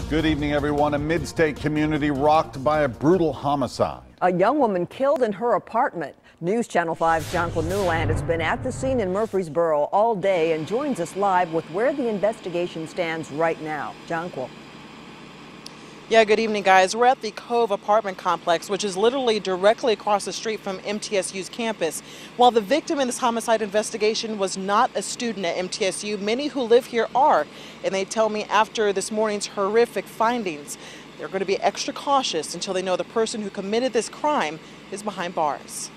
Good evening, everyone. A mid-state community rocked by a brutal homicide. A young woman killed in her apartment. News Channel 5's Jonquil Newland has been at the scene in Murfreesboro all day and joins us live with where the investigation stands right now. Jonquil. Yeah, good evening, guys. We're at the Cove apartment complex, which is literally directly across the street from MTSU's campus. While the victim in this homicide investigation was not a student at MTSU, many who live here are. And they tell me after this morning's horrific findings, they're going to be extra cautious until they know the person who committed this crime is behind bars.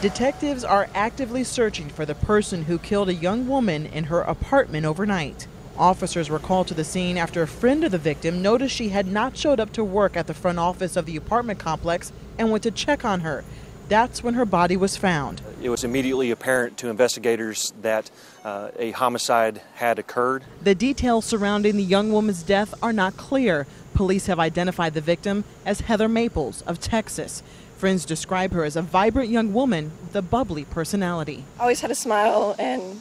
Detectives are actively searching for the person who killed a young woman in her apartment overnight. Officers were called to the scene after a friend of the victim noticed she had not showed up to work at the front office of the apartment complex and went to check on her. That's when her body was found. It was immediately apparent to investigators that a homicide had occurred. The details surrounding the young woman's death are not clear. Police have identified the victim as Heather Maples of Texas. Friends describe her as a vibrant young woman with a bubbly personality. Always had a smile and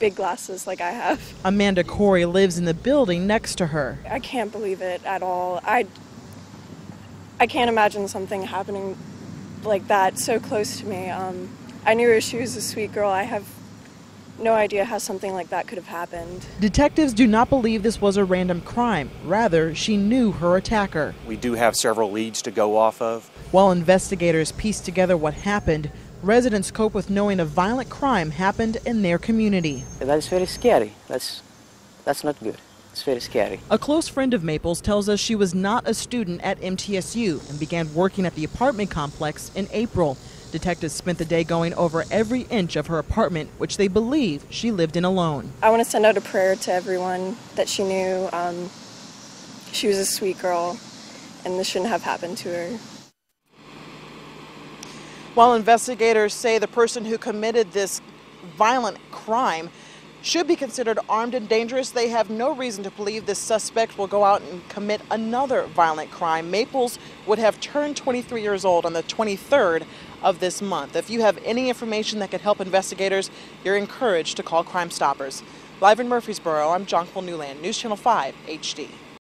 big glasses like I have. Amanda Corey lives in the building next to her. I can't believe it at all. I can't imagine something happening like that so close to me. I knew her, she was a sweet girl. I have no idea how something like that could have happened. Detectives do not believe this was a random crime. Rather, she knew her attacker. We do have several leads to go off of. While investigators piece together what happened, residents cope with knowing a violent crime happened in their community. That's very scary. That's not good. It's very scary. A close friend of Maples tells us she was not a student at MTSU and began working at the apartment complex in April. Detectives spent the day going over every inch of her apartment, which they believe she lived in alone. I want to send out a prayer to everyone that she knew. She was a sweet girl, and this shouldn't have happened to her. While investigators say the person who committed this violent crime should be considered armed and dangerous, they have no reason to believe this suspect will go out and commit another violent crime. Maples would have turned 23 years old on the 23rd of this month. If you have any information that could help investigators, you're encouraged to call Crime Stoppers. Live in Murfreesboro, I'm Jonquil Newland, News Channel 5 HD.